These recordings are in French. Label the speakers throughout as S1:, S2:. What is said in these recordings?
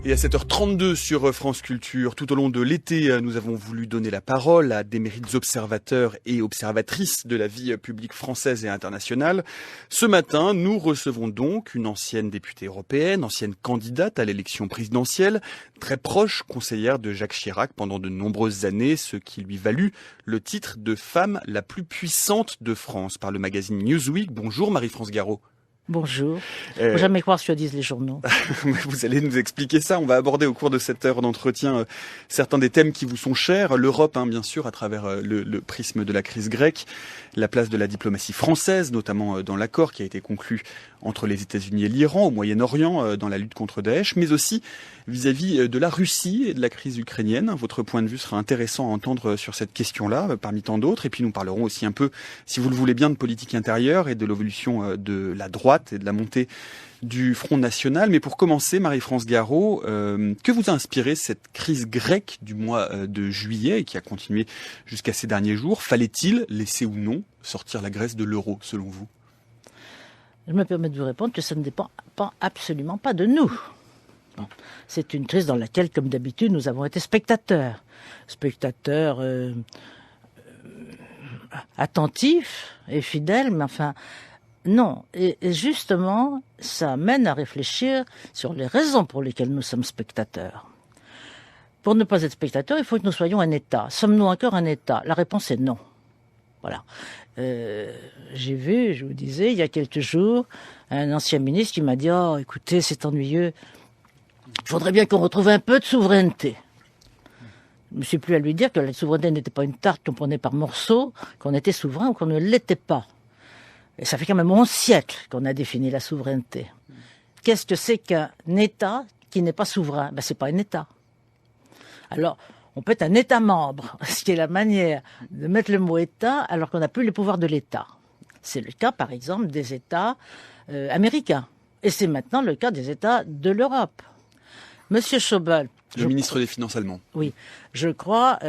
S1: Et à 7h32 sur France Culture, tout au long de l'été, nous avons voulu donner la parole à d'émérites observateurs et observatrices de la vie publique française et internationale. Ce matin, nous recevons donc une ancienne députée européenne, ancienne candidate à l'élection présidentielle, très proche conseillère de Jacques Chirac pendant de nombreuses années, ce qui lui valut le titre de femme la plus puissante de France par le magazine Newsweek. Bonjour Marie-France Garot.
S2: Bonjour. Faut jamais croire ce que disent les journaux.
S1: Vous allez nous expliquer ça. On va aborder au cours de cette heure d'entretien certains des thèmes qui vous sont chers. L'Europe, bien sûr, à travers le prisme de la crise grecque. La place de la diplomatie française, notamment dans l'accord qui a été conclu entre les États-Unis et l'Iran, au Moyen-Orient, dans la lutte contre Daesh, mais aussi vis-à-vis de la Russie et de la crise ukrainienne. Votre point de vue sera intéressant à entendre sur cette question-là, parmi tant d'autres. Et puis nous parlerons aussi un peu, si vous le voulez bien, de politique intérieure et de l'évolution de la droite et de la montée du Front National. Mais pour commencer, Marie-France Garot, que vous a inspiré cette crise grecque du mois de juillet et qui a continué jusqu'à ces derniers jours? Fallait-il laisser ou non sortir la Grèce de l'euro, selon vous?
S2: Je me permets de vous répondre que ça ne dépend absolument pas de nous. C'est une crise dans laquelle, comme d'habitude, nous avons été spectateurs. Spectateurs attentifs et fidèles, mais enfin, non. Et justement, ça mène à réfléchir sur les raisons pour lesquelles nous sommes spectateurs. Pour ne pas être spectateurs, il faut que nous soyons un État. Sommes-nous encore un État? La réponse est non. Voilà. J'ai vu, je vous disais, il y a quelques jours, un ancien ministre qui m'a dit « Oh, écoutez, c'est ennuyeux. Il faudrait bien qu'on retrouve un peu de souveraineté. » Je ne me suis plus à lui dire que la souveraineté n'était pas une tarte qu'on prenait par morceaux, qu'on était souverain ou qu'on ne l'était pas. Et ça fait quand même 11 siècles qu'on a défini la souveraineté. Qu'est-ce que c'est qu'un État qui n'est pas souverain? C'est pas un État. Alors, on peut être un État membre, ce qui est la manière de mettre le mot État alors qu'on n'a plus les pouvoirs de l'État. C'est le cas, par exemple, des États américains. Et c'est maintenant le cas des États de l'Europe. Monsieur Schäuble,
S1: le ministre des Finances allemand.
S2: Oui, je crois,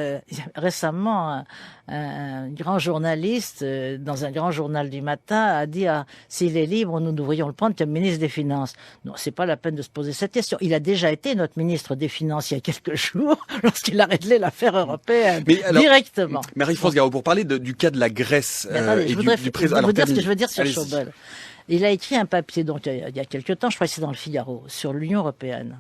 S2: récemment, un grand journaliste, dans un grand journal du matin, a dit s'il est libre, nous devrions le prendre comme ministre des Finances. Non, c'est pas la peine de se poser cette question. Il a déjà été notre ministre des Finances il y a quelques jours, lorsqu'il a réglé l'affaire européenne, directement.
S1: Marie-France Garot, pour parler du cas de la Grèce et du président...
S2: Je vais vous dire ce que je veux dire sur Schäuble. Il a écrit un papier, donc il y a quelques temps, je crois que c'est dans le Figaro, sur l'Union européenne.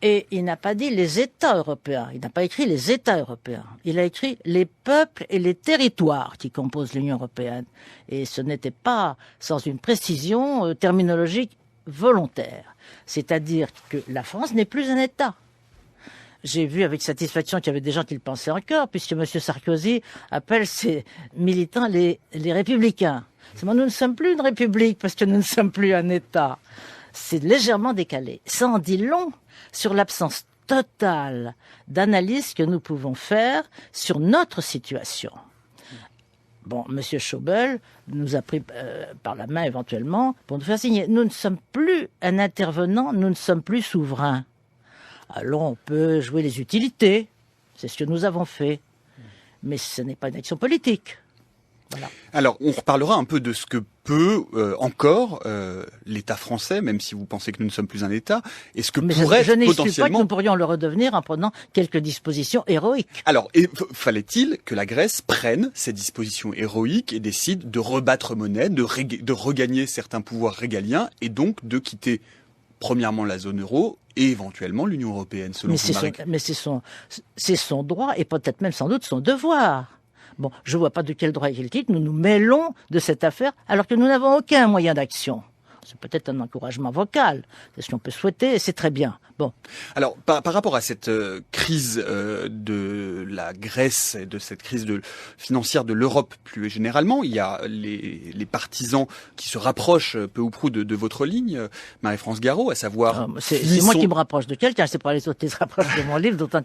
S2: Et il n'a pas dit les États européens, il n'a pas écrit les États européens, il a écrit les peuples et les territoires qui composent l'Union européenne. Et ce n'était pas sans une précision terminologique volontaire. C'est-à-dire que la France n'est plus un État. J'ai vu avec satisfaction qu'il y avait des gens qui le pensaient encore, puisque M. Sarkozy appelle ses militants les républicains. Nous ne sommes plus une république parce que nous ne sommes plus un État. C'est légèrement décalé. Ça en dit long sur l'absence totale d'analyse que nous pouvons faire sur notre situation. Bon, M. Schäuble nous a pris par la main éventuellement pour nous faire signer. Nous ne sommes plus un intervenant, nous ne sommes plus souverains. Alors on peut jouer les utilités, c'est ce que nous avons fait, mais ce n'est pas une action politique. Voilà.
S1: Alors, on reparlera un peu de ce que peut encore l'État français, même si vous pensez que nous ne sommes plus un État, et ce que pourrait
S2: je n'exclus
S1: potentiellement...
S2: pas que nous pourrions le redevenir en prenant quelques dispositions héroïques.
S1: Alors, fallait-il que la Grèce prenne ces dispositions héroïques et décide de rebattre monnaie, de regagner certains pouvoirs régaliens, et donc de quitter premièrement la zone euro et éventuellement l'Union européenne, selon vous,
S2: Mais c'est son droit, et peut-être même sans doute son devoir. Bon, je ne vois pas de quel droit et quel titre nous nous mêlons de cette affaire alors que nous n'avons aucun moyen d'action. C'est peut-être un encouragement vocal, c'est ce qu'on peut souhaiter et c'est très bien. Bon.
S1: Alors, par rapport à cette crise de la Grèce et de cette crise financière de l'Europe plus généralement, il y a les partisans qui se rapprochent peu ou prou de votre ligne, Marie-France Garot, à savoir...
S2: C'est moi qui me rapproche de quelqu'un, c'est pas les autres qui se rapprochent de mon livre, d'autant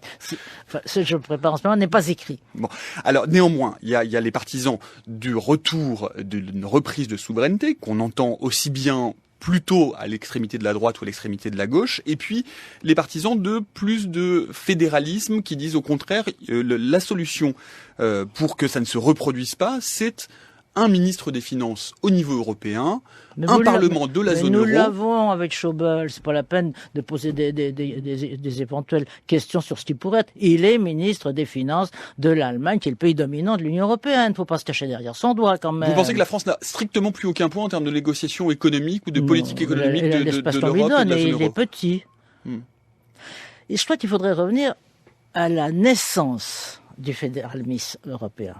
S2: ce que je prépare en ce moment n'est pas écrit.
S1: Bon, alors néanmoins, il y a les partisans du retour d'une reprise de souveraineté qu'on entend aussi bien plutôt à l'extrémité de la droite ou à l'extrémité de la gauche, et puis les partisans de plus de fédéralisme qui disent au contraire la solution pour que ça ne se reproduise pas, c'est un ministre des Finances au niveau européen, un parlement de la zone euro.
S2: Nous l'avons avec Schäuble, c'est pas la peine de poser des éventuelles questions sur ce qui pourrait être. Il est ministre des Finances de l'Allemagne, qui est le pays dominant de l'Union européenne. Il ne faut pas se cacher derrière son doigt quand même.
S1: Vous pensez que la France n'a strictement plus aucun point en termes de négociations économiques ou de politique économique de l'Europe et de la zone euro?
S2: Il est petit. Et je crois qu'il faudrait revenir à la naissance du fédéralisme européen.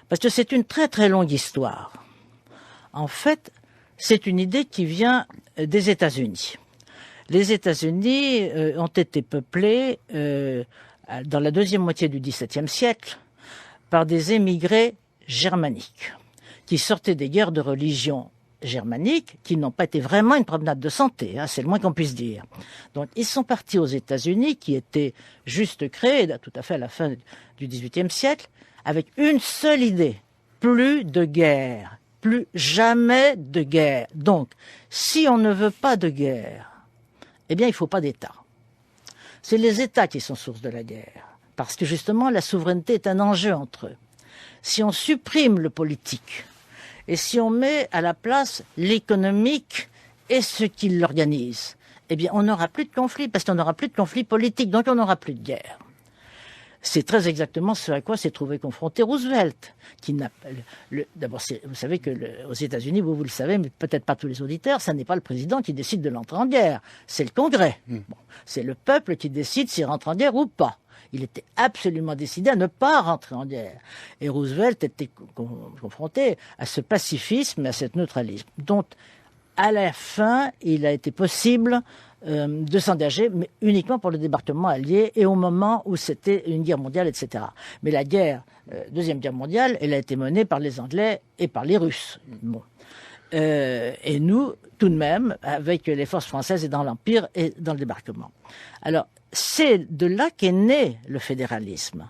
S2: Parce que c'est une très très longue histoire. En fait, c'est une idée qui vient des États-Unis. Les États-Unis ont été peuplés dans la deuxième moitié du XVIIe siècle par des émigrés germaniques qui sortaient des guerres de religion germaniques qui n'ont pas été vraiment une promenade de santé, hein, c'est le moins qu'on puisse dire. Donc ils sont partis aux États-Unis qui étaient juste créés tout à fait à la fin du XVIIIe siècle avec une seule idée, plus de guerre, plus jamais de guerre. Donc, si on ne veut pas de guerre, eh bien, il ne faut pas d'État. C'est les États qui sont source de la guerre, parce que justement, la souveraineté est un enjeu entre eux. Si on supprime le politique, et si on met à la place l'économique et ce qui l'organise, eh bien, on n'aura plus de conflit, parce qu'on n'aura plus de conflit politique, donc on n'aura plus de guerre. C'est très exactement ce à quoi s'est trouvé confronté Roosevelt. D'abord, vous savez que aux États-Unis, vous le savez, mais peut-être pas tous les auditeurs, ça n'est pas le président qui décide de l'entrée en guerre, c'est le Congrès. Bon, c'est le peuple qui décide s'il rentre en guerre ou pas. Il était absolument décidé à ne pas rentrer en guerre. Et Roosevelt était confronté à ce pacifisme et à ce neutralisme. Donc, à la fin, il a été possible de s'engager, mais uniquement pour le débarquement allié et au moment où c'était une guerre mondiale, etc. Mais la Deuxième Guerre mondiale, elle a été menée par les Anglais et par les Russes. Bon. Et nous, tout de même, avec les forces françaises et dans l'Empire et dans le débarquement. Alors, c'est de là qu'est né le fédéralisme.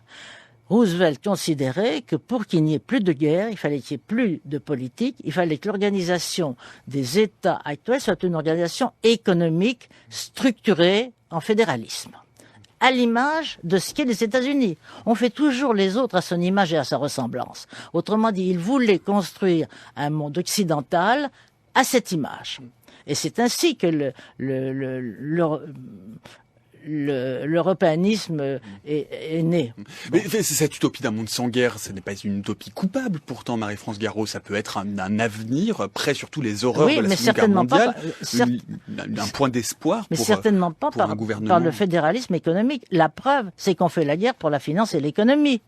S2: Roosevelt considérait que pour qu'il n'y ait plus de guerre, il fallait qu'il n'y ait plus de politique, il fallait que l'organisation des États actuels soit une organisation économique structurée en fédéralisme, à l'image de ce qu'est les États-Unis. On fait toujours les autres à son image et à sa ressemblance. Autrement dit, il voulait construire un monde occidental à cette image. Et c'est ainsi que l'européanisme est né.
S1: Mais cette utopie d'un monde sans guerre, ce n'est pas une utopie coupable pourtant, Marie-France Garot. Ça peut être un avenir près sur tous les horreurs de la Seconde Guerre mondiale, un point d'espoir pour,
S2: certainement pas
S1: pour un gouvernement.
S2: Par le fédéralisme économique. La preuve, c'est qu'on fait la guerre pour la finance et l'économie.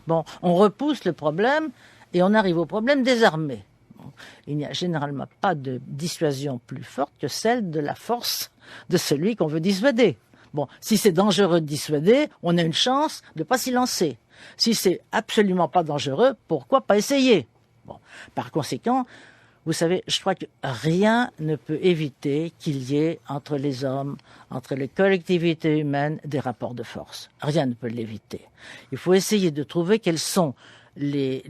S2: Bon, on repousse le problème et on arrive au problème des armées. Bon, il n'y a généralement pas de dissuasion plus forte que celle de la force de celui qu'on veut dissuader. Bon, si c'est dangereux de dissuader, on a une chance de ne pas s'y lancer. Si c'est absolument pas dangereux, pourquoi pas essayer? Bon, par conséquent, vous savez, je crois que rien ne peut éviter qu'il y ait entre les hommes, entre les collectivités humaines, des rapports de force. Rien ne peut l'éviter. Il faut essayer de trouver quels sont les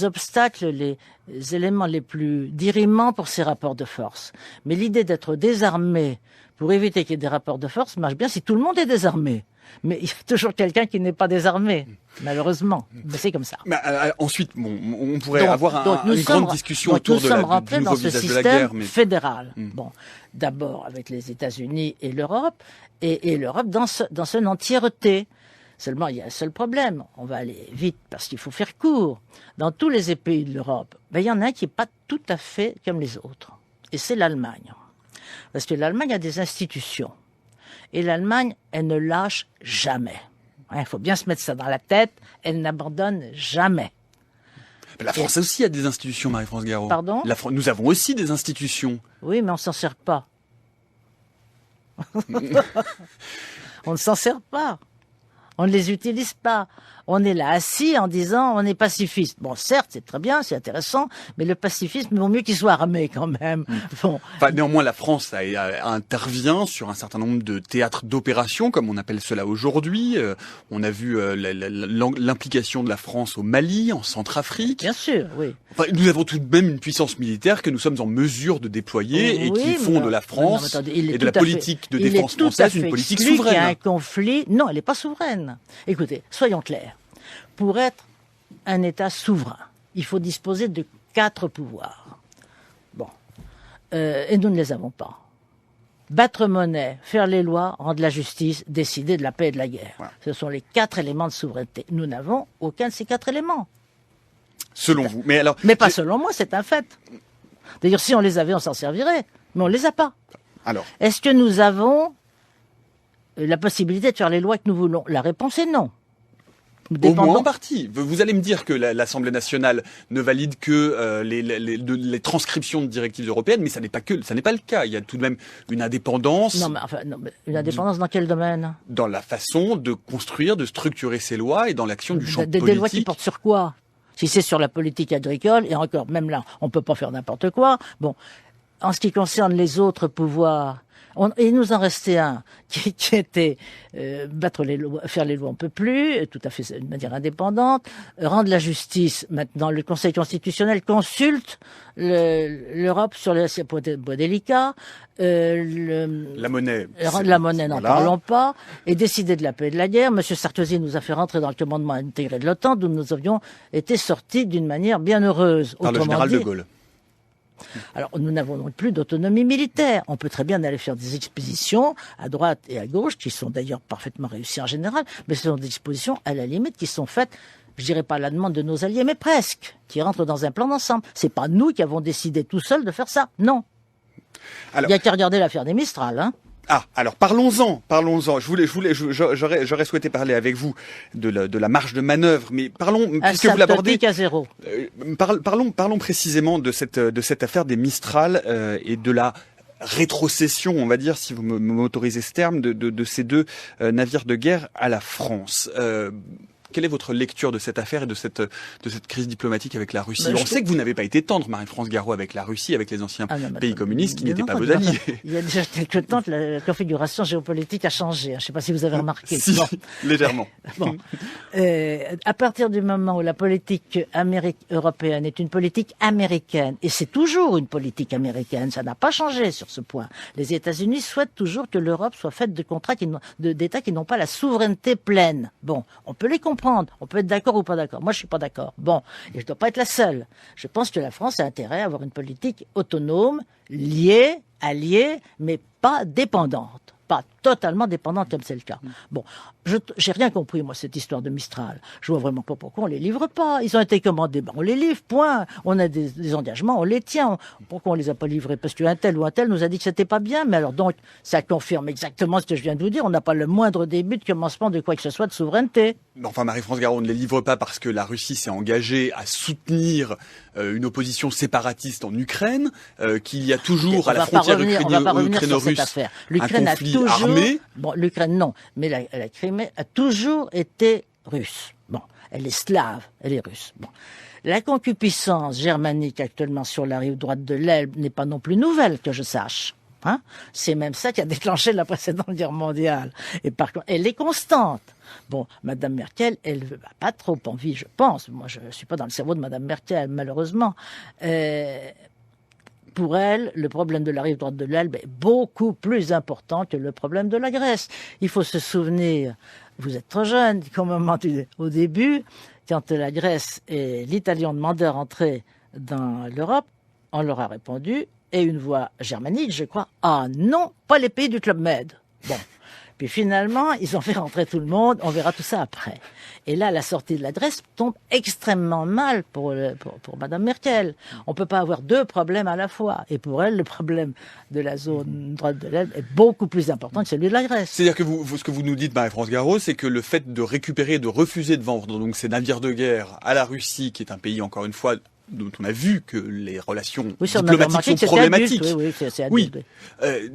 S2: obstacles, les éléments les plus dirimants pour ces rapports de force. Mais l'idée d'être désarmé pour éviter qu'il y ait des rapports de force marche bien si tout le monde est désarmé. Mais il y a toujours quelqu'un qui n'est pas désarmé, malheureusement. Mais c'est comme ça.
S1: Mais, ensuite, on pourrait avoir une grande discussion autour du nouveau visage de la guerre.
S2: Mais fédéral. Bon, d'abord avec les États-Unis et l'Europe, et l'Europe dans son entièreté. Seulement, il y a un seul problème. On va aller vite parce qu'il faut faire court. Dans tous les pays de l'Europe, il y en a un qui n'est pas tout à fait comme les autres. Et c'est l'Allemagne. Parce que l'Allemagne a des institutions. Et l'Allemagne, elle ne lâche jamais. Il faut bien se mettre ça dans la tête. Elle n'abandonne jamais.
S1: La France aussi a des institutions, Marie-France Garot.
S2: Pardon ?
S1: Nous avons aussi des institutions.
S2: Oui, mais on ne s'en sert pas. On ne s'en sert pas. On ne les utilise pas. On est là assis en disant on est pacifiste. Bon, certes, c'est très bien, c'est intéressant, mais le pacifisme, vaut mieux qu'il soit armé quand même. Bon.
S1: Enfin, néanmoins, la France intervient sur un certain nombre de théâtres d'opérations, comme on appelle cela aujourd'hui. On a vu l'implication de la France au Mali, en Centrafrique.
S2: Bien sûr, oui.
S1: Enfin, nous avons tout de même une puissance militaire que nous sommes en mesure de déployer et qui font de la France et de la politique de défense française une politique souveraine.
S2: Il y a un conflit. Non, elle n'est pas souveraine. Écoutez, soyons clairs. Pour être un État souverain, il faut disposer de 4 pouvoirs. Bon. Et nous ne les avons pas. Battre monnaie, faire les lois, rendre la justice, décider de la paix et de la guerre. Voilà. Ce sont les 4 éléments de souveraineté. Nous n'avons aucun de ces 4 éléments.
S1: Selon vous.
S2: Mais pas selon moi, c'est un fait. D'ailleurs, si on les avait, on s'en servirait. Mais on ne les a pas.
S1: Alors.
S2: Est-ce que nous avons la possibilité de faire les lois que nous voulons? La réponse est non.
S1: Au moins en partie. Vous allez me dire que l'Assemblée nationale ne valide que les transcriptions de directives européennes, mais ça n'est pas le cas. Il y a tout de même une indépendance.
S2: Non, mais une indépendance dans quel domaine?
S1: Dans la façon de construire, de structurer ces lois et dans l'action du champ politique.
S2: Des lois qui portent sur quoi? Si c'est sur la politique agricole, et encore, même là, on peut pas faire n'importe quoi. Bon, en ce qui concerne les autres pouvoirs, il nous en restait un qui était battre les lois, faire les lois on peut plus, tout à fait de manière indépendante, rendre la justice. Maintenant, le Conseil constitutionnel consulte l'Europe sur les points délicats.
S1: La monnaie.
S2: La monnaie, n'en parlons pas. Et décider de la paix et de la guerre. Monsieur Sarkozy nous a fait rentrer dans le commandement intégré de l'OTAN, d'où nous avions été sortis d'une manière bien heureuse.
S1: Par le général de Gaulle.
S2: Alors, nous n'avons donc plus d'autonomie militaire. On peut très bien aller faire des expéditions à droite et à gauche, qui sont d'ailleurs parfaitement réussies en général, mais ce sont des expositions, à la limite, qui sont faites, je dirais pas à la demande de nos alliés, mais presque, qui rentrent dans un plan d'ensemble. C'est pas nous qui avons décidé tout seuls de faire ça, non. Alors, il n'y a qu'à regarder l'affaire des Mistral, hein.
S1: Ah, alors parlons-en. J'aurais souhaité parler avec vous de la marge de manœuvre, mais parlons, puisque vous l'abordez.
S2: À zéro.
S1: Parlons précisément de cette affaire des Mistral et de la rétrocession, on va dire, si vous m'autorisez ce terme, de ces 2 navires de guerre à la France. Quelle est votre lecture de cette affaire et de cette crise diplomatique avec la Russie? On sait que vous n'avez pas été tendre, Marie-France Garot, avec la Russie, avec les anciens pays communistes qui n'étaient pas vos alliés.
S2: Il y a déjà quelque temps que la configuration géopolitique a changé. Je ne sais pas si vous avez remarqué.
S1: Si, bon. Légèrement.
S2: Bon. À partir du moment où la politique européenne est une politique américaine, et c'est toujours une politique américaine, ça n'a pas changé sur ce point. Les États-Unis souhaitent toujours que l'Europe soit faite de contrats d'États qui n'ont pas la souveraineté pleine. Bon, on peut les comprendre. On peut être d'accord ou pas d'accord. Moi, je suis pas d'accord. Bon, et je ne dois pas être la seule. Je pense que la France a intérêt à avoir une politique autonome, liée, alliée, mais pas dépendante. Pas totalement dépendante comme c'est le cas. Bon, j'ai rien compris, moi, cette histoire de Mistral. Je vois vraiment pas pourquoi on les livre pas. Ils ont été commandés, on les livre, point. On a des engagements, on les tient. Pourquoi on les a pas livrés? Parce qu'un tel ou un tel nous a dit que c'était pas bien. Mais alors donc, ça confirme exactement ce que je viens de vous dire. On n'a pas le moindre début de commencement de quoi que ce soit de souveraineté.
S1: Enfin, Marie-France Garot, on ne les livre pas parce que la Russie s'est engagée à soutenir une opposition séparatiste en Ukraine, qu'il y a toujours à la frontière ukraino-russe un conflit armé.
S2: Bon, l'Ukraine non, mais la Crimée a toujours été russe. Bon, elle est slave, elle est russe. Bon. La concupiscence germanique actuellement sur la rive droite de l'Elbe n'est pas non plus nouvelle, que je sache. Hein? C'est même ça qui a déclenché la précédente guerre mondiale. Et par contre, elle est constante. Bon, Madame Merkel, elle n'a pas trop envie, je pense. Moi, je ne suis pas dans le cerveau de Madame Merkel, malheureusement. Pour elle, le problème de la rive droite de l'Elbe est beaucoup plus important que le problème de la Grèce. Il faut se souvenir, vous êtes trop jeune, au début, quand la Grèce et l'Italie ont demandé à rentrer dans l'Europe, on leur a répondu, et une voix germanique, je crois, ah non, pas les pays du Club Med. Bon. Puis finalement, ils ont fait rentrer tout le monde, on verra tout ça après. Et là, la sortie de la Grèce tombe extrêmement mal pour Madame Merkel. On peut pas avoir 2 problèmes à la fois. Et pour elle, le problème de la zone droite de l'Elbe est beaucoup plus important que celui de la Grèce.
S1: C'est-à-dire que ce que vous nous dites, Marie-France Garot, c'est que le fait de récupérer, de refuser de vendre donc ces navires de guerre à la Russie, qui est un pays, encore une fois, dont on a vu que les relations diplomatiques sont problématiques.
S2: Oui.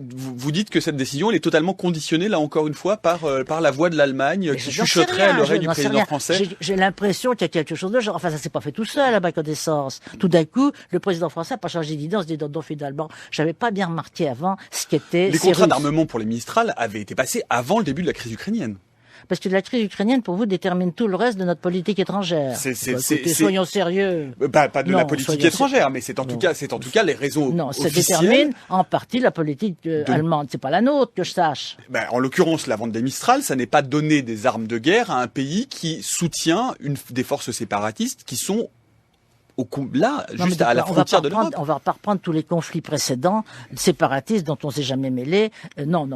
S1: Vous dites que cette décision elle est totalement conditionnée, là encore une fois, par la voix de l'Allemagne qui chuchoterait à l'oreille du président français.
S2: J'ai l'impression qu'il y a quelque chose de genre. Enfin, ça s'est pas fait tout seul à ma connaissance. Tout d'un coup, le président français n'a pas changé d'idée. On se dit donc finalement, j'avais pas bien remarqué avant ce qu'était.
S1: Les contrats d'armement pour les Mistral avaient été passés avant le début de la crise ukrainienne.
S2: Parce que la crise ukrainienne, pour vous, détermine tout le reste de notre politique étrangère. Soyons sérieux.
S1: Pas de la politique étrangère, mais c'est en tout cas les réseaux
S2: non, ça
S1: officiels.
S2: Détermine en partie la politique allemande. C'est pas la nôtre, que je sache.
S1: En l'occurrence, la vente des Mistral, ça n'est pas donner des armes de guerre à un pays qui soutient des forces séparatistes qui sont juste à la frontière de l'Europe.
S2: On va pas reprendre tous les conflits précédents, séparatistes dont on s'est jamais mêlé. Non,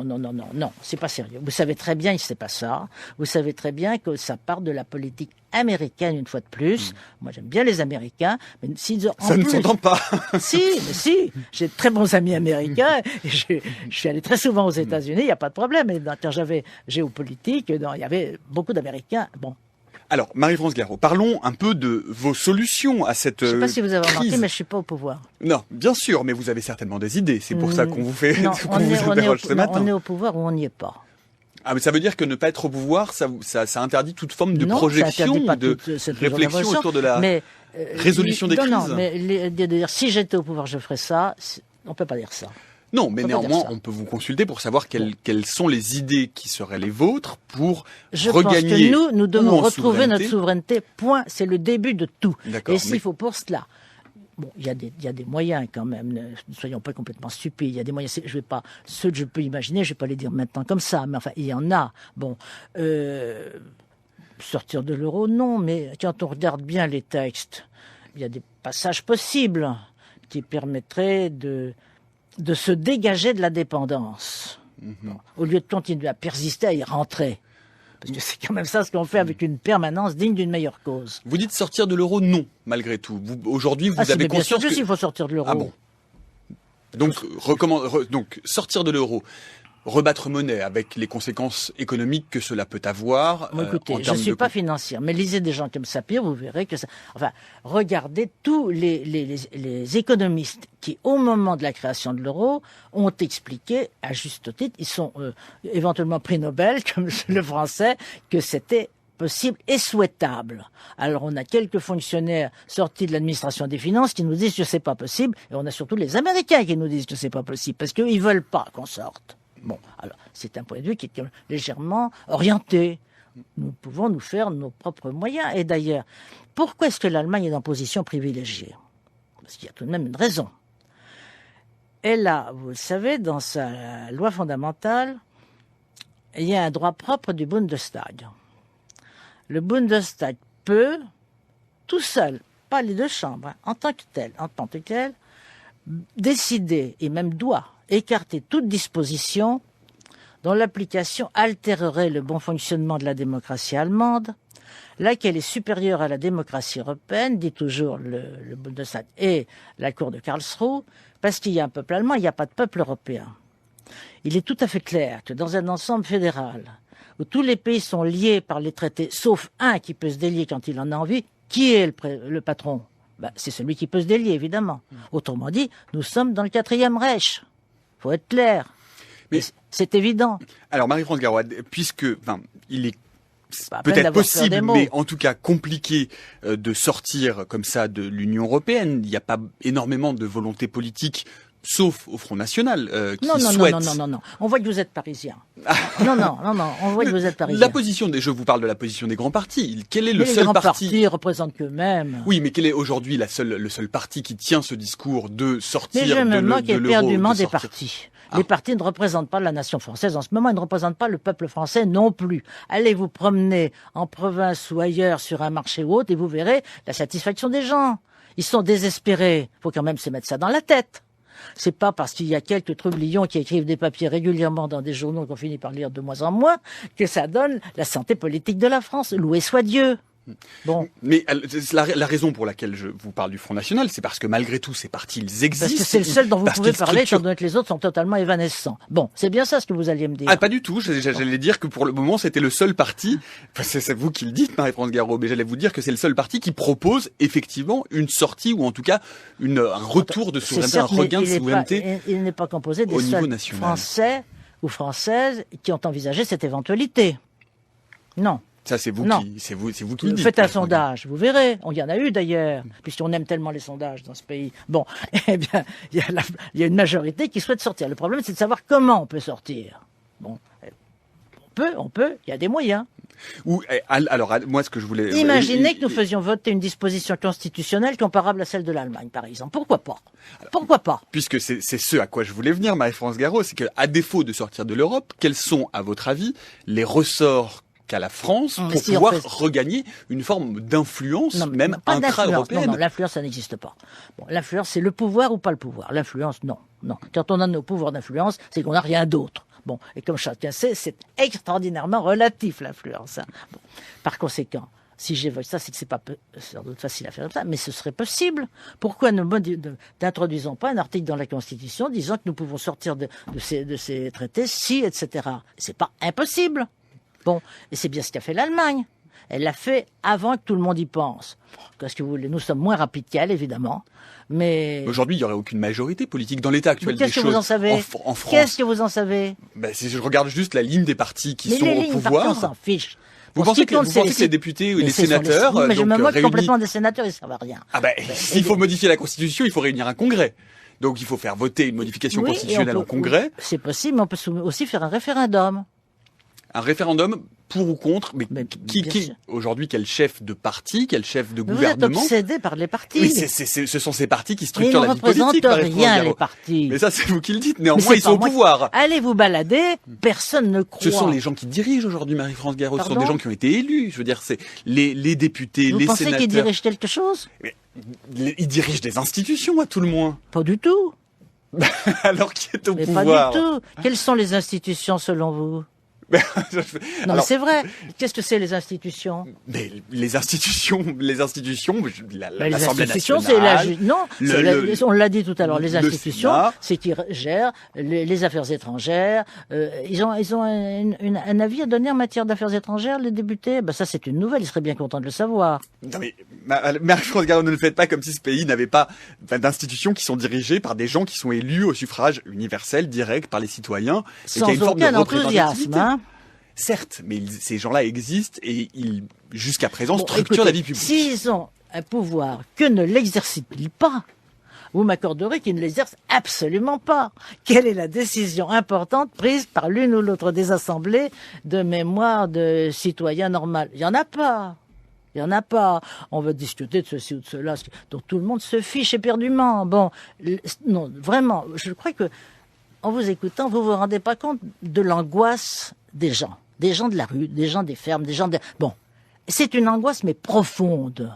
S2: c'est pas sérieux. Vous savez très bien que c'est pas ça. Vous savez très bien que ça part de la politique américaine une fois de plus. Moi, j'aime bien les Américains, mais
S1: ça ne s'entend pas.
S2: Si, j'ai de très bons amis américains. Je suis allé très souvent aux États-Unis, il n'y a pas de problème. Et quand j'avais géopolitique, il y avait beaucoup d'Américains. Bon.
S1: Alors, Marie-France Garot, parlons un peu de vos solutions à cette crise.
S2: Je ne sais pas si vous avez remarqué, mais je suis pas au pouvoir.
S1: Non, bien sûr, mais vous avez certainement des idées. C'est pour ça qu'on vous fait, qu'on vous interroge ce matin.
S2: On est au pouvoir ou on n'y est pas.
S1: Ah, mais ça veut dire que ne pas être au pouvoir, ça interdit toute forme de projection, de réflexion autour de la résolution des crises.
S2: Non, mais dire si j'étais au pouvoir, je ferais ça. On peut pas dire ça.
S1: Non, mais néanmoins, on peut vous consulter pour savoir quelles sont les idées qui seraient les vôtres pour regagner.
S2: Je pense que nous devons retrouver notre souveraineté. Point. C'est le début de tout. Et s'il faut pour cela. Bon, il y a des moyens quand même. Ne soyons pas complètement stupides. Il y a des moyens. Ceux que je peux imaginer, je vais pas les dire maintenant comme ça. Mais enfin, il y en a. Bon, sortir de l'euro, non. Mais quand on regarde bien les textes, il y a des passages possibles qui permettraient de se dégager de la dépendance. Bon, au lieu de continuer à persister, à y rentrer. Parce que c'est quand même ça ce qu'on fait avec une permanence digne d'une meilleure cause.
S1: Vous dites sortir de l'euro, non, malgré tout. Aujourd'hui, vous avez conscience
S2: que... il faut sortir de l'euro.
S1: Ah bon. Donc, sortir de l'euro, rebattre monnaie avec les conséquences économiques que cela peut avoir.
S2: Écoutez, je ne suis pas financière, mais lisez des gens comme Sapir, vous verrez que ça... Enfin, regardez tous les économistes qui, au moment de la création de l'euro, ont expliqué, à juste titre, ils sont éventuellement prix Nobel, comme le français, que c'était possible et souhaitable. Alors on a quelques fonctionnaires sortis de l'administration des finances qui nous disent que c'est pas possible, et on a surtout les Américains qui nous disent que c'est pas possible, parce qu'ils veulent pas qu'on sorte. Bon, alors, c'est un point de vue qui est légèrement orienté. Nous pouvons nous faire nos propres moyens. Et d'ailleurs, pourquoi est-ce que l'Allemagne est en position privilégiée? Parce qu'il y a tout de même une raison. Elle a, vous le savez, dans sa loi fondamentale, il y a un droit propre du Bundestag. Le Bundestag peut, tout seul, pas les deux chambres, en tant que tel, décider, et même doit, écarter toute disposition dont l'application altérerait le bon fonctionnement de la démocratie allemande, laquelle est supérieure à la démocratie européenne, dit toujours le Bundestag et la Cour de Karlsruhe, parce qu'il y a un peuple allemand, il n'y a pas de peuple européen. Il est tout à fait clair que dans un ensemble fédéral, où tous les pays sont liés par les traités, sauf un qui peut se délier quand il en a envie, qui est le patron? C'est celui qui peut se délier, évidemment. Autrement dit, nous sommes dans le 4e Reich. Faut être clair. Mais c'est évident.
S1: Alors, Marie-France Garot, puisque, il est peut-être possible, mais en tout cas compliqué de sortir comme ça de l'Union européenne. Il n'y a pas énormément de volonté politique, sauf au Front National, qui souhaite...
S2: Non. On voit que vous êtes parisien. Non, on voit que vous êtes parisien.
S1: Je vous parle de la position des grands partis. Quel est le seul
S2: les grands
S1: parti...
S2: partis représentent qu'eux-mêmes.
S1: Oui, mais quel est aujourd'hui le seul parti qui tient ce discours de sortir de l'euro?
S2: Mais je me moque éperdument des partis. Les partis ne représentent pas la nation française. En ce moment, ils ne représentent pas le peuple français non plus. Allez vous promener en province ou ailleurs sur un marché ou autre et vous verrez la satisfaction des gens. Ils sont désespérés. Il faut quand même se mettre ça dans la tête. C'est pas parce qu'il y a quelques trublions qui écrivent des papiers régulièrement dans des journaux qu'on finit par lire de moins en moins que ça donne la santé politique de la France. Loué soit Dieu. Bon.
S1: Mais la raison pour laquelle je vous parle du Front National, c'est parce que malgré tout, ces partis, ils existent.
S2: Parce que c'est le seul dont vous pouvez parler, étant donné que les autres sont totalement évanescents. Bon, c'est bien ça ce que vous alliez me dire.
S1: Ah, pas du tout. J'allais dire que pour le moment, c'était le seul parti. Enfin, c'est vous qui le dites, Marie-France Garot, mais j'allais vous dire que c'est le seul parti qui propose effectivement une sortie ou en tout cas un retour de souveraineté, un regain de souveraineté.
S2: Il n'est pas composé des seuls Français ou Françaises qui ont envisagé cette éventualité. Non.
S1: Ça, c'est vous qui le dites.
S2: Faites un sondage, vous verrez. Il y en a eu d'ailleurs, puisqu'on aime tellement les sondages dans ce pays. Bon, eh bien, il y a une majorité qui souhaite sortir. Le problème, c'est de savoir comment on peut sortir. Bon, on peut, il y a des moyens.
S1: Alors, moi, ce que je voulais...
S2: Imaginez que nous faisions voter une disposition constitutionnelle comparable à celle de l'Allemagne, par exemple. Pourquoi pas? Pourquoi pas?
S1: Puisque c'est ce à quoi je voulais venir, Marie-France Garot, c'est qu'à défaut de sortir de l'Europe, quels sont, à votre avis, les ressorts qu'à la France pour
S2: si
S1: pouvoir regagner une forme d'influence, même intra-européenne.
S2: Non, l'influence, ça n'existe pas. Bon, l'influence, c'est le pouvoir ou pas le pouvoir. L'influence, non. Quand on a nos pouvoirs d'influence, c'est qu'on n'a rien d'autre. Bon, et comme chacun sait, c'est extraordinairement relatif, l'influence. Hein. Bon. Par conséquent, si j'évoque ça, c'est que c'est pas sans doute facile à faire comme ça, mais ce serait possible. Pourquoi n'introduisons pas un article dans la Constitution disant que nous pouvons sortir de ces traités si, etc. C'est pas impossible. Bon, et c'est bien ce qu'a fait l'Allemagne. Elle l'a fait avant que tout le monde y pense. Qu'est-ce que vous voulez ? Nous sommes moins rapides qu'elle, évidemment. Mais
S1: aujourd'hui, il n'y aurait aucune majorité politique dans l'état actuel des choses.
S2: Qu'est-ce que vous en savez ?
S1: En France.
S2: Qu'est-ce que vous en savez ?
S1: Si je regarde juste la ligne des partis qui sont
S2: les
S1: au
S2: lignes,
S1: pouvoir.
S2: On s'en fiche.
S1: Vous pensez que les députés ou les sénateurs,
S2: mais je me moque
S1: réunis...
S2: complètement des sénateurs, ils ne servent à rien.
S1: S'il faut modifier la Constitution, il faut réunir un congrès. Donc il faut faire voter une modification constitutionnelle en congrès.
S2: C'est possible, mais on peut aussi faire un référendum.
S1: Un référendum pour ou contre, mais qui aujourd'hui, quel chef de parti, quel chef de gouvernement?
S2: Vous êtes obsédé par les partis.
S1: Oui, ce sont ces partis qui structurent la vie politique.
S2: Ils ne représentent rien, les partis.
S1: Mais ça, c'est vous qui le dites. Néanmoins, ils sont au pouvoir.
S2: Allez vous balader, personne ne croit.
S1: Ce sont les gens qui dirigent aujourd'hui, Marie-France Garot. Ce sont des gens qui ont été élus. Je veux dire, c'est les députés, les sénateurs. Vous
S2: pensez qu'ils dirigent quelque chose?
S1: Ils dirigent des institutions, à tout le moins.
S2: Pas du tout.
S1: Alors qui est au pouvoir?
S2: Pas du tout. Quelles sont les institutions selon vous? Non, mais c'est vrai. Qu'est-ce que c'est les institutions?
S1: Mais les institutions, l'Assemblée
S2: nationale. On l'a dit tout à l'heure. Les institutions, c'est qui gèrent les affaires étrangères. Ils ont un avis à donner en matière d'affaires étrangères, les députés. Ça, c'est une nouvelle. Ils seraient bien contents de le savoir.
S1: Non, mais Marie-France Garot, ne le faites pas comme si ce pays n'avait pas d'institutions qui sont dirigées par des gens qui sont élus au suffrage universel, direct par les citoyens.
S2: Sans aucun enthousiasme, hein.
S1: Certes, mais ces gens-là existent et ils, jusqu'à présent, structurent la vie publique.
S2: S'ils ont un pouvoir que ne l'exercent-ils pas, vous m'accorderez qu'ils ne l'exercent absolument pas. Quelle est la décision importante prise par l'une ou l'autre des assemblées de mémoire de citoyens normal? Il n'y en a pas. Il n'y en a pas. On va discuter de ceci ou de cela, dont tout le monde se fiche éperdument. Bon, non, vraiment, je crois que, en vous écoutant, vous vous rendez pas compte de l'angoisse des gens de la rue, des gens des fermes, des gens de... Bon, c'est une angoisse mais profonde.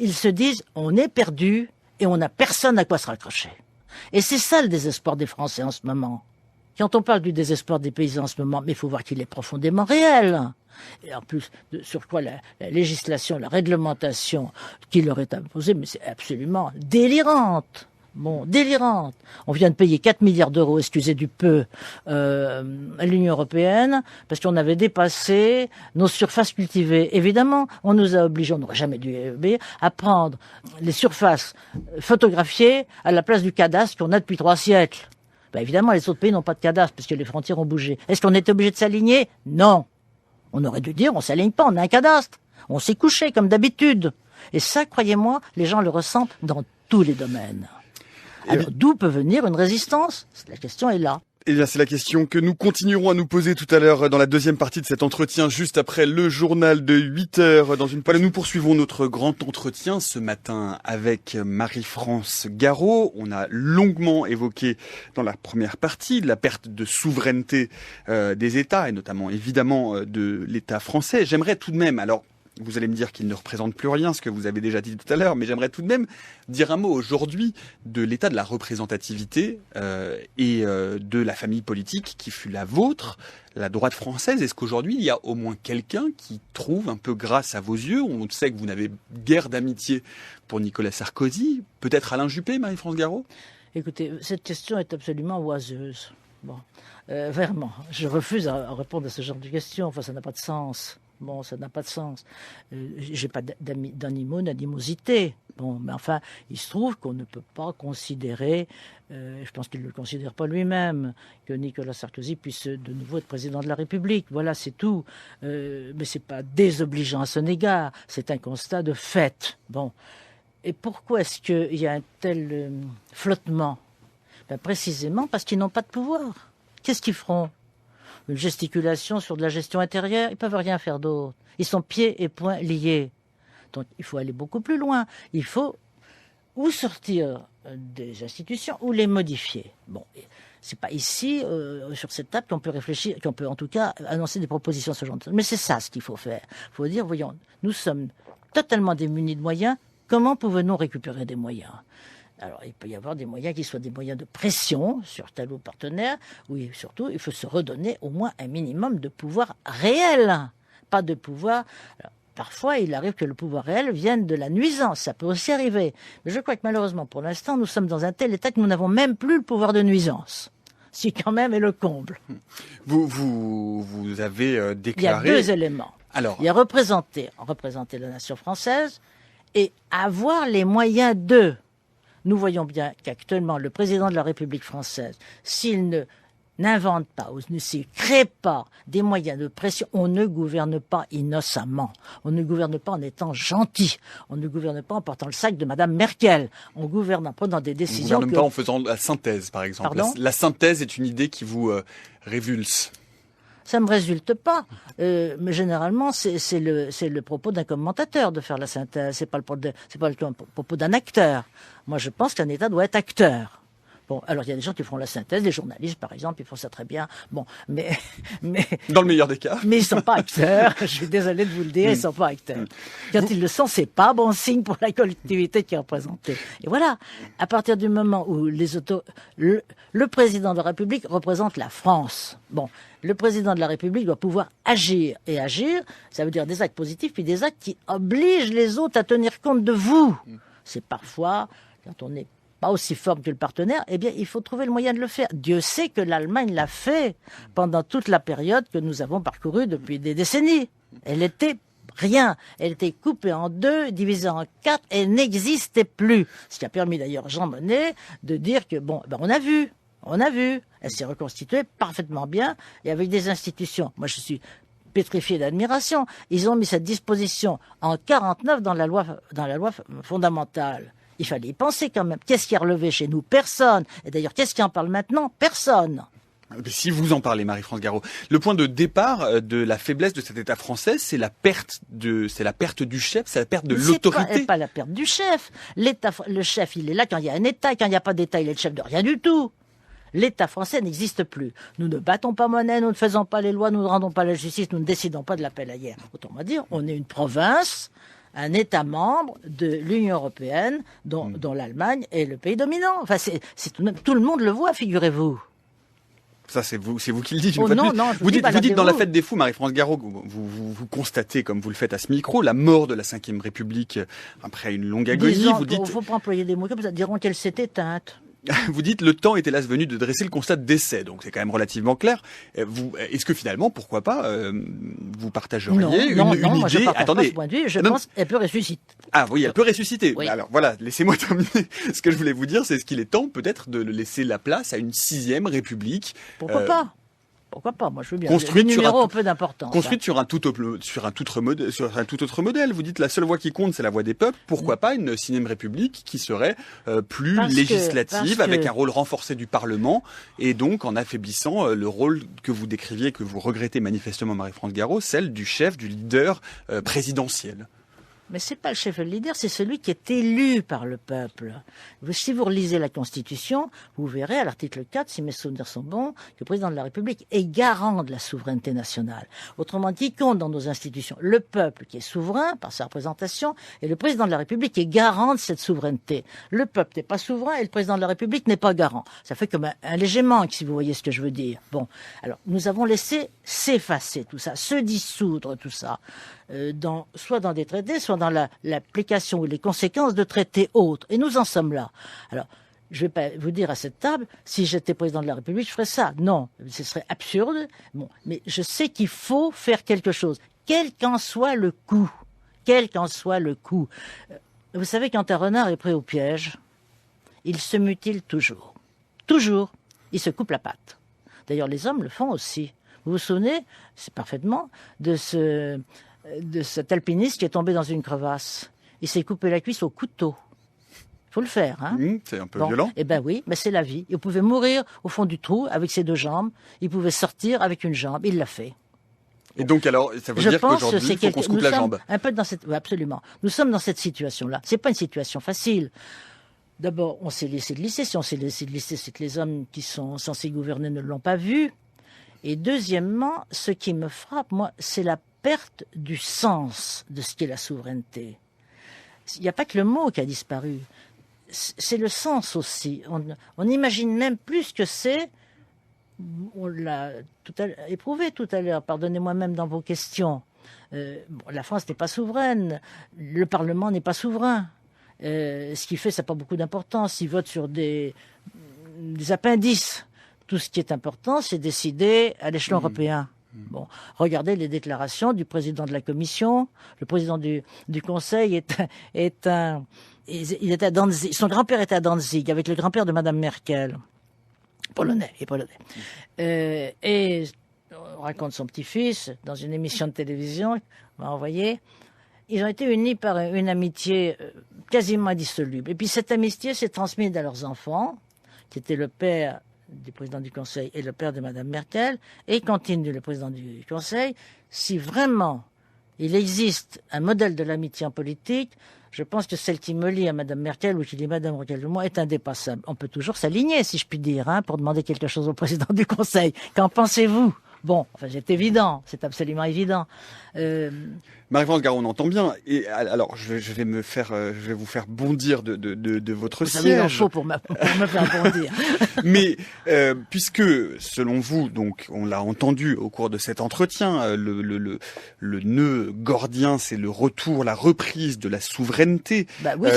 S2: Ils se disent, on est perdu et on n'a personne à quoi se raccrocher. Et c'est ça le désespoir des Français en ce moment. Quand on parle du désespoir des paysans en ce moment, mais il faut voir qu'il est profondément réel. Et en plus, sur quoi la législation, la réglementation qui leur est imposée, mais c'est absolument délirante. Bon, délirante. On vient de payer 4 milliards d'euros, excusez du peu, à l'Union européenne, parce qu'on avait dépassé nos surfaces cultivées. Évidemment, on nous a obligés, on n'aurait jamais dû obéir, à prendre les surfaces photographiées à la place du cadastre qu'on a depuis 3 siècles. Évidemment, les autres pays n'ont pas de cadastre, parce que les frontières ont bougé. Est-ce qu'on était obligé de s'aligner? Non. On aurait dû dire, on s'aligne pas, on a un cadastre. On s'est couché, comme d'habitude. Et ça, croyez-moi, les gens le ressentent dans tous les domaines. Alors, d'où peut venir une résistance? La question est là.
S1: Eh bien, c'est la question que nous continuerons à nous poser tout à l'heure dans la deuxième partie de cet entretien, juste après le journal de 8 heures. Dans une poêle, nous poursuivons notre grand entretien ce matin avec Marie-France Garot. On a longuement évoqué dans la première partie la perte de souveraineté des États, et notamment évidemment de l'État français. J'aimerais tout de même, alors, vous allez me dire qu'il ne représente plus rien, ce que vous avez déjà dit tout à l'heure, mais j'aimerais tout de même dire un mot aujourd'hui de l'état de la représentativité et de la famille politique qui fut la vôtre, la droite française. Est-ce qu'aujourd'hui, il y a au moins quelqu'un qui trouve, un peu grâce à vos yeux, on sait que vous n'avez guère d'amitié pour Nicolas Sarkozy, peut-être Alain Juppé, Marie-France Garot?
S2: Écoutez, cette question est absolument oiseuse. Bon, vraiment, je refuse à répondre à ce genre de questions, enfin ça n'a pas de sens. Bon, ça n'a pas de sens. J'ai pas d'animosité. Bon, mais enfin, il se trouve qu'on ne peut pas considérer, je pense qu'il ne le considère pas lui-même, que Nicolas Sarkozy puisse de nouveau être président de la République. Voilà, c'est tout. Mais c'est pas désobligeant à son égard. C'est un constat de fait. Bon. Et pourquoi est-ce qu'il y a un tel flottement? Précisément parce qu'ils n'ont pas de pouvoir. Qu'est-ce qu'ils feront? Une gesticulation sur de la gestion intérieure, ils peuvent rien faire d'autre. Ils sont pieds et poings liés. Donc il faut aller beaucoup plus loin. Il faut ou sortir des institutions ou les modifier. Bon, C'est pas ici, sur cette table, qu'on peut réfléchir, qu'on peut en tout cas annoncer des propositions ce genre de choses. Mais c'est ça ce qu'il faut faire. Il faut dire, voyons, nous sommes totalement démunis de moyens. Comment pouvons-nous récupérer des moyens? Alors, il peut y avoir des moyens qui soient des moyens de pression sur tel ou partenaire. Oui, surtout, il faut se redonner au moins un minimum de pouvoir réel. Pas de pouvoir... Alors, parfois, il arrive que le pouvoir réel vienne de la nuisance. Ça peut aussi arriver. Mais je crois que malheureusement, pour l'instant, nous sommes dans un tel état que nous n'avons même plus le pouvoir de nuisance. Ce qui, quand même, est le comble.
S1: Vous avez déclaré...
S2: Il y a deux éléments.
S1: Alors...
S2: Il y a représenter la nation française et avoir les moyens de... Nous voyons bien qu'actuellement, le président de la République française, s'il n'invente pas ou s'il ne crée pas des moyens de pression, on ne gouverne pas innocemment. On ne gouverne pas en étant gentil. On ne gouverne pas en portant le sac de Madame Merkel. On gouverne en prenant des décisions...
S1: On ne gouverne pas en faisant la synthèse, par exemple. La synthèse est une idée qui vous révulse.
S2: Ça me résulte pas, mais généralement c'est le propos d'un commentateur de faire la synthèse. C'est pas le propos d'un acteur. Moi, je pense qu'un État doit être acteur. Bon, alors il y a des gens qui font la synthèse, des journalistes par exemple, ils font ça très bien. Bon, mais
S1: dans le meilleur des cas.
S2: Mais ils sont pas acteurs. Je suis désolé de vous le dire, ils sont pas acteurs. Quand ils le sont, c'est pas bon signe pour la collectivité qui est représentée. Et voilà, à partir du moment où le président de la République représente la France. Bon, le président de la République doit pouvoir agir. Et agir, ça veut dire des actes positifs, puis des actes qui obligent les autres à tenir compte de vous. C'est parfois, quand on n'est pas aussi fort que le partenaire, eh bien, il faut trouver le moyen de le faire. Dieu sait que l'Allemagne l'a fait pendant toute la période que nous avons parcourue depuis des décennies. Elle était rien. Elle était coupée en deux, divisée en quatre, elle n'existait plus. Ce qui a permis d'ailleurs Jean Monnet de dire que, bon, ben on a vu. Elle s'est reconstituée parfaitement bien et avec des institutions. Moi, je suis pétrifié d'admiration. Ils ont mis cette disposition en 49 dans la loi fondamentale. Il fallait y penser quand même. Qu'est-ce qui a relevé chez nous? Personne. Et d'ailleurs, qu'est-ce qui en parle maintenant? Personne.
S1: Mais si vous en parlez, Marie-France Garot, le point de départ de la faiblesse de cet État français, c'est la perte du chef, c'est la perte de l'autorité.
S2: C'est pas la perte du chef. Le chef, il est là quand il y a un État. Quand il n'y a pas d'État, il est le chef de rien du tout. L'État français n'existe plus. Nous ne battons pas monnaie, nous ne faisons pas les lois, nous ne rendons pas la justice, nous ne décidons pas de l'appel à guerre. Autrement dire, on est une province, un État membre de l'Union européenne, dont l'Allemagne est le pays dominant. Enfin, tout le monde le voit, figurez-vous.
S1: Ça, c'est vous qui le dites.
S2: Non,
S1: vous dites dans la fête des fous, Marie-France Garot, vous constatez, comme vous le faites à ce micro, la mort de la Ve République après une longue agonie.
S2: Il ne faut pas employer des mots comme ça, diront qu'elle s'est éteinte.
S1: Vous dites le temps est hélas venu de dresser le constat de décès, donc c'est quand même relativement clair. Est-ce que finalement, pourquoi pas, vous partageriez une
S2: moi
S1: idée?
S2: Attendez, pas ce point de vue, je pense qu'elle peut ressusciter.
S1: Ah oui, elle peut ressusciter.
S2: Oui.
S1: Alors voilà, laissez-moi terminer. Ce que je voulais vous dire, c'est qu'il est temps peut-être de laisser la place à une 6e République.
S2: Pourquoi pas? Pourquoi pas? Moi, je veux bien.
S1: Construite sur
S2: un peu d'importance.
S1: Construite sur un tout autre modèle. Vous dites la seule voix qui compte, c'est la voix des peuples. Pourquoi pas une 6e République qui serait plus législative, avec un rôle renforcé du Parlement, et donc en affaiblissant le rôle que vous décriviez, que vous regrettez manifestement, Marie-France Garot, celle du chef, du leader présidentiel.
S2: Mais c'est pas le chef et le leader, c'est celui qui est élu par le peuple. Si vous relisez la Constitution, vous verrez à l'article 4, si mes souvenirs sont bons, que le président de la République est garant de la souveraineté nationale. Autrement dit, compte dans nos institutions le peuple qui est souverain par sa représentation et le président de la République est garant de cette souveraineté. Le peuple n'est pas souverain et le président de la République n'est pas garant. Ça fait comme un léger manque, si vous voyez ce que je veux dire. Bon, alors nous avons laissé s'effacer tout ça, se dissoudre tout ça. Soit dans des traités, soit dans l'application ou les conséquences de traités autres. Et nous en sommes là. Alors, je ne vais pas vous dire à cette table, si j'étais président de la République, je ferais ça. Non, ce serait absurde. Bon, mais je sais qu'il faut faire quelque chose, quel qu'en soit le coût. Quel qu'en soit le coût. Vous savez, quand un renard est pris au piège, il se mutile toujours. Toujours. Il se coupe la patte. D'ailleurs, les hommes le font aussi. Vous vous souvenez, c'est parfaitement, de cet alpiniste qui est tombé dans une crevasse. Il s'est coupé la cuisse au couteau. Il faut le faire, hein.
S1: C'est un peu violent.
S2: Eh ben oui, mais c'est la vie. Il pouvait mourir au fond du trou avec ses 2 jambes. Il pouvait sortir avec une jambe. Il l'a fait.
S1: Et donc alors, ça veut dire qu'aujourd'hui, il faut qu'on se coupe la jambe.
S2: Oui, absolument. Nous sommes dans cette situation-là. C'est pas une situation facile. D'abord, on s'est laissé de lisser. Si on s'est laissé de lisser, c'est que les hommes qui sont censés gouverner ne l'ont pas vu. Et deuxièmement, ce qui me frappe, moi, c'est la perte du sens de ce qu'est la souveraineté. Il n'y a pas que le mot qui a disparu. C'est le sens aussi. On imagine même plus ce que c'est. On l'a éprouvé tout à l'heure, pardonnez-moi même dans vos questions. La France n'est pas souveraine, le Parlement n'est pas souverain. Ce qu'il fait, ça n'a pas beaucoup d'importance. Il vote sur des appendices. Tout ce qui est important, c'est décider à l'échelon européen. Bon, regardez les déclarations du président de la Commission. Le président du Conseil il était à Danzig. Son grand-père était à Danzig avec le grand-père de Madame Merkel. Polonais. Et on raconte son petit-fils dans une émission de télévision qu'on m'a envoyée. Ils ont été unis par une amitié quasiment indissoluble. Et puis cette amitié s'est transmise à leurs enfants, qui était le père du président du Conseil et le père de Madame Merkel, et continue le président du Conseil. Si vraiment il existe un modèle de l'amitié en politique, je pense que celle qui me lie à Madame Merkel ou qui lie Madame Merkel de moi est indépassable. On peut toujours s'aligner, si je puis dire, pour demander quelque chose au président du Conseil. Qu'en pensez-vous ? Bon, enfin, c'est évident, c'est absolument évident.
S1: Marie-France Garot, on entend bien. Et alors, je vais vous faire bondir de votre siège.
S2: Vous avez il en faut pour me faire bondir.
S1: Mais puisque, selon vous, donc, on l'a entendu au cours de cet entretien, le nœud gordien, c'est le retour, la reprise de la souveraineté.
S2: Bah oui,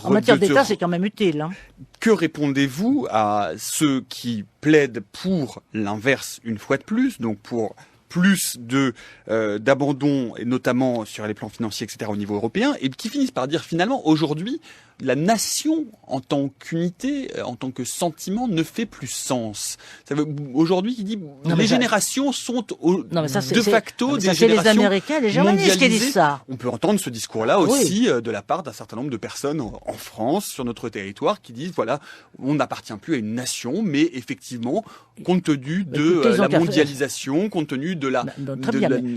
S2: en matière d'État, c'est quand même utile. Hein.
S1: Que répondez-vous à ceux qui plaident pour l'inverse une fois de plus, donc pour plus d'abandon, et notamment sur les plans financiers, etc., au niveau européen, et qui finissent par dire finalement, aujourd'hui, la nation en tant qu'unité, en tant que sentiment, ne fait plus sens. Ça veut aujourd'hui qui dit les générations sont de facto des générations
S2: les Américains, les Germanistes qui disent ça.
S1: On peut entendre ce discours-là aussi de la part d'un certain nombre de personnes en France, sur notre territoire, qui disent voilà, on n'appartient plus à une nation, mais effectivement, compte tenu de la mondialisation, compte tenu de la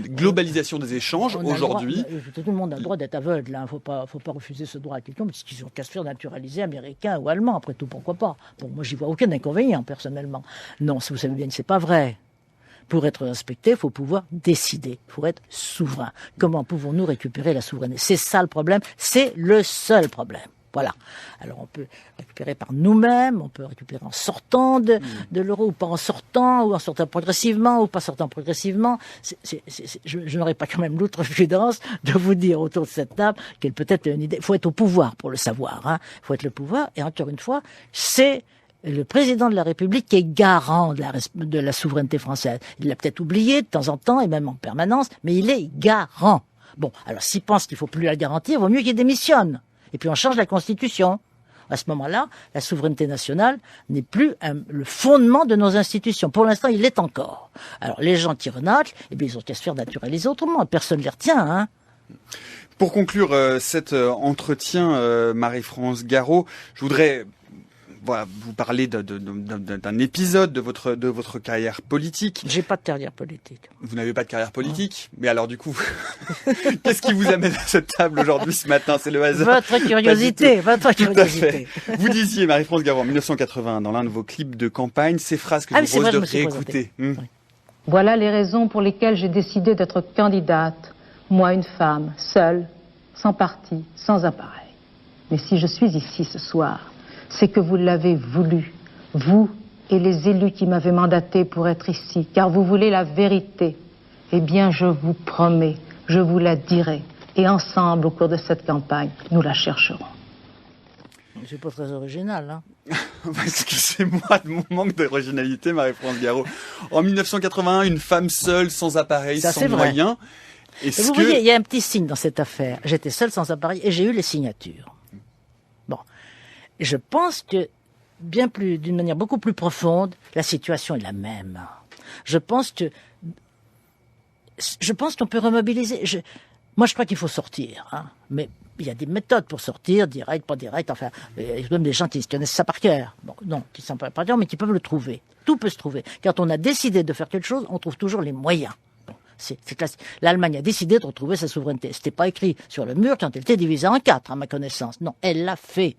S1: globalisation des échanges, aujourd'hui,
S2: tout le monde a le droit d'être aveugle. Il ne faut pas refuser ce droit à quelqu'un, parce qu'ils ont qu'à se faire naturaliser américain ou allemand. Après tout, pourquoi pas? Bon, moi, j'y vois aucun inconvénient, personnellement. Non, vous savez bien que c'est pas vrai. Pour être respecté, il faut pouvoir décider. Il faut être souverain. Comment pouvons-nous récupérer la souveraineté? C'est ça le problème. C'est le seul problème. Voilà. Alors on peut récupérer par nous-mêmes, on peut récupérer en sortant de l'euro, ou pas en sortant, ou en sortant progressivement, ou pas sortant progressivement. Je n'aurais pas quand même l'outrecuidance de vous dire autour de cette table qu'elle peut être une idée. Il faut être au pouvoir pour le savoir. Il faut être le pouvoir. Et encore une fois, c'est le président de la République qui est garant de la souveraineté française. Il l'a peut-être oublié de temps en temps, et même en permanence, mais il est garant. Bon, alors s'il pense qu'il ne faut plus la garantir, il vaut mieux qu'il démissionne. Et puis on change la Constitution. À ce moment-là, la souveraineté nationale n'est plus le fondement de nos institutions. Pour l'instant, il l'est encore. Alors les gens qui renâclent, ils ont qu'à se faire naturaliser autrement. Personne ne les retient.
S1: Pour conclure cet entretien, Marie-France Garot, je voudrais vous parler d'un épisode de votre carrière politique.
S2: J'ai pas de carrière politique.
S1: Vous n'avez pas de carrière politique? Mais alors du coup, qu'est-ce qui vous amène à cette table aujourd'hui, ce matin? C'est le hasard?
S2: Votre curiosité, votre curiosité.
S1: Vous disiez, Marie-France Garot, en 1980, dans l'un de vos clips de campagne, ces phrases que je vous propose de réécouter.
S3: Voilà les raisons pour lesquelles j'ai décidé d'être candidate. Moi, une femme, seule, sans parti, sans appareil. Mais si je suis ici ce soir, c'est que vous l'avez voulu, vous et les élus qui m'avaient mandaté pour être ici, car vous voulez la vérité. Eh bien, je vous promets, je vous la dirai, et ensemble, au cours de cette campagne, nous la chercherons.
S2: C'est pas très original,
S1: Excusez-moi de mon manque d'originalité, Marie-France Garot. En 1981, une femme seule, sans appareil, sans moyens.
S2: Vous voyez, il y a un petit signe dans cette affaire. J'étais seule, sans appareil, et j'ai eu les signatures. Bon. Je pense que, d'une manière beaucoup plus profonde, la situation est la même. Je pense qu'on peut remobiliser. Moi, je crois qu'il faut sortir. Mais il y a des méthodes pour sortir, direct, pas direct. Enfin, il y a même des gens qui connaissent ça par cœur. Bon, non, qui ne sont pas par cœur, mais qui peuvent le trouver. Tout peut se trouver. Quand on a décidé de faire quelque chose, on trouve toujours les moyens. C'est classique. L'Allemagne a décidé de retrouver sa souveraineté. C'était pas écrit sur le mur quand elle était divisée en 4, à ma connaissance. Non, elle l'a fait.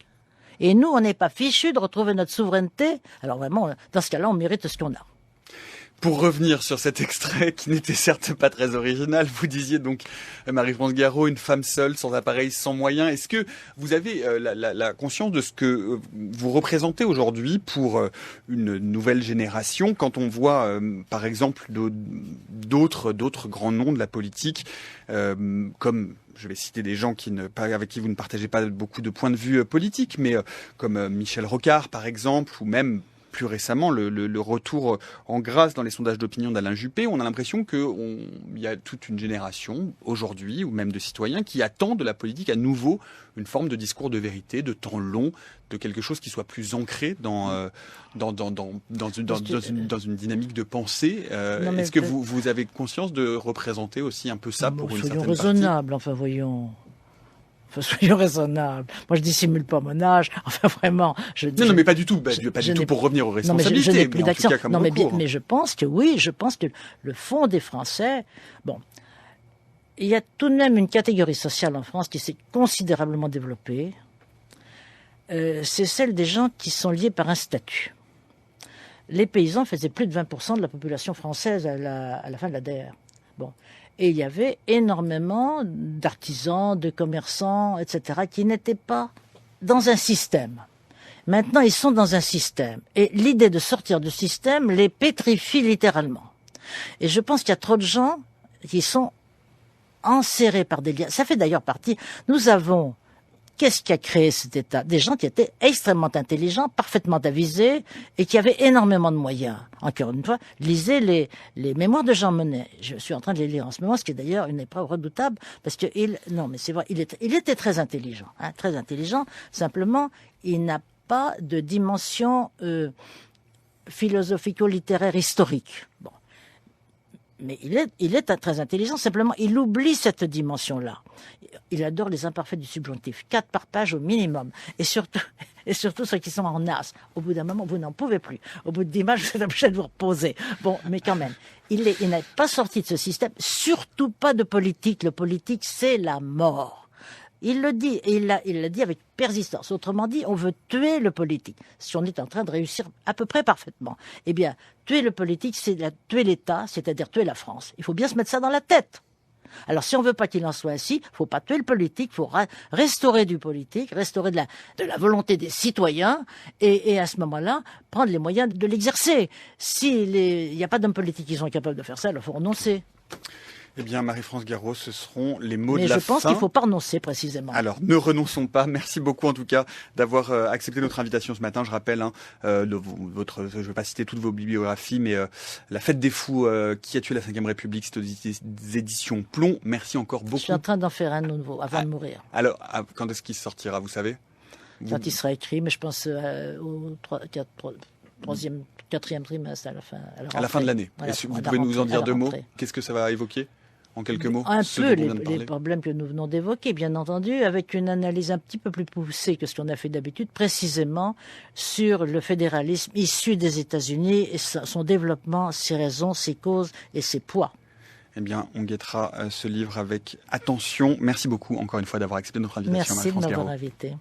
S2: Et nous, on n'est pas fichus de retrouver notre souveraineté. Alors vraiment, dans ce cas-là, on mérite ce qu'on a.
S1: Pour revenir sur cet extrait qui n'était certes pas très original, vous disiez donc, Marie-France Garot, une femme seule, sans appareil, sans moyens. Est-ce que vous avez la conscience de ce que vous représentez aujourd'hui pour une nouvelle génération quand on voit, par exemple, d'autres grands noms de la politique, comme... Je vais citer des gens avec qui vous ne partagez pas beaucoup de points de vue politiques, mais comme Michel Rocard, par exemple, ou même plus récemment le retour en grâce dans les sondages d'opinion d'Alain Juppé. On a l'impression qu'il y a toute une génération aujourd'hui, ou même de citoyens, qui attend de la politique à nouveau une forme de discours de vérité, de temps long, de quelque chose qui soit plus ancré dans une dynamique de pensée. Est-ce que vous avez conscience de représenter aussi un peu ça pour une certaine partie ?
S2: Soyons raisonnables, enfin voyons. Enfin, soyons raisonnables. Moi, je dissimule pas mon âge. Enfin, vraiment.
S1: Non, mais pas du tout. Pas du tout pour revenir aux responsabilités.
S2: Je n'ai plus d'accent.
S1: Non,
S2: mais je pense que oui. Je pense que le fond des Français. Bon, il y a tout de même une catégorie sociale en France qui s'est considérablement développée. C'est celle des gens qui sont liés par un statut. Les paysans faisaient plus de 20% de la population française à la fin de la DER. Bon. Et il y avait énormément d'artisans, de commerçants, etc., qui n'étaient pas dans un système. Maintenant, ils sont dans un système. Et l'idée de sortir du système les pétrifie littéralement. Et je pense qu'il y a trop de gens qui sont enserrés par des liens. Ça fait d'ailleurs partie... Nous avons... Qu'est-ce qui a créé cet État? Des gens qui étaient extrêmement intelligents, parfaitement avisés et qui avaient énormément de moyens. Encore une fois, lisez les mémoires de Jean Monnet. Je suis en train de les lire en ce moment, ce qui est d'ailleurs une épreuve redoutable parce que non, mais c'est vrai, il était très intelligent, hein, très intelligent. Simplement, il n'a pas de dimension philosophico-littéraire historique. Bon. Mais il est très intelligent, simplement, il oublie cette dimension-là. Il adore les imparfaits du subjonctif. 4 par page au minimum. Et surtout ceux qui sont en as. Au bout d'un moment, vous n'en pouvez plus. Au bout de 10 pages, vous êtes obligé de vous reposer. Bon, mais quand même. Il n'est pas sorti de ce système. Surtout pas de politique. Le politique, c'est la mort. Il le dit, et il l'a dit avec persistance. Autrement dit, on veut tuer le politique. Si on est en train de réussir à peu près parfaitement. Eh bien, tuer le politique, c'est tuer l'État, c'est-à-dire tuer la France. Il faut bien se mettre ça dans la tête. Alors, si on veut pas qu'il en soit ainsi, faut pas tuer le politique, faut restaurer du politique, restaurer de la volonté des citoyens, et à ce moment-là, prendre les moyens de l'exercer. S'il n'y a pas d'hommes politiques qui sont capables de faire ça, il faut renoncer.
S1: Eh bien, Marie-France Garot, ce seront les mots de la fin.
S2: Mais je pense qu'il ne faut pas renoncer, précisément.
S1: Alors, ne renonçons pas. Merci beaucoup, en tout cas, d'avoir accepté notre invitation ce matin. Je rappelle, je ne vais pas citer toutes vos bibliographies, mais La Fête des Fous, qui a tué la Ve République, c'est aux éditions Plomb. Merci encore beaucoup. Je
S2: suis en train d'en faire un nouveau, avant de mourir.
S1: Alors, quand est-ce qu'il sortira, vous savez?
S2: Quand il sera écrit, mais je pense au 4e trimestre, à la fin
S1: de l'année. Vous pouvez nous en dire 2 mots? Qu'est-ce que ça va évoquer? En quelques mots,
S2: un peu les problèmes que nous venons d'évoquer, bien entendu, avec une analyse un petit peu plus poussée que ce qu'on a fait d'habitude, précisément sur le fédéralisme issu des États-Unis et son développement, ses raisons, ses causes et ses poids.
S1: Eh bien, on guettera ce livre avec attention. Merci beaucoup, encore une fois, d'avoir accepté notre invitation.
S2: Merci de m'avoir invité.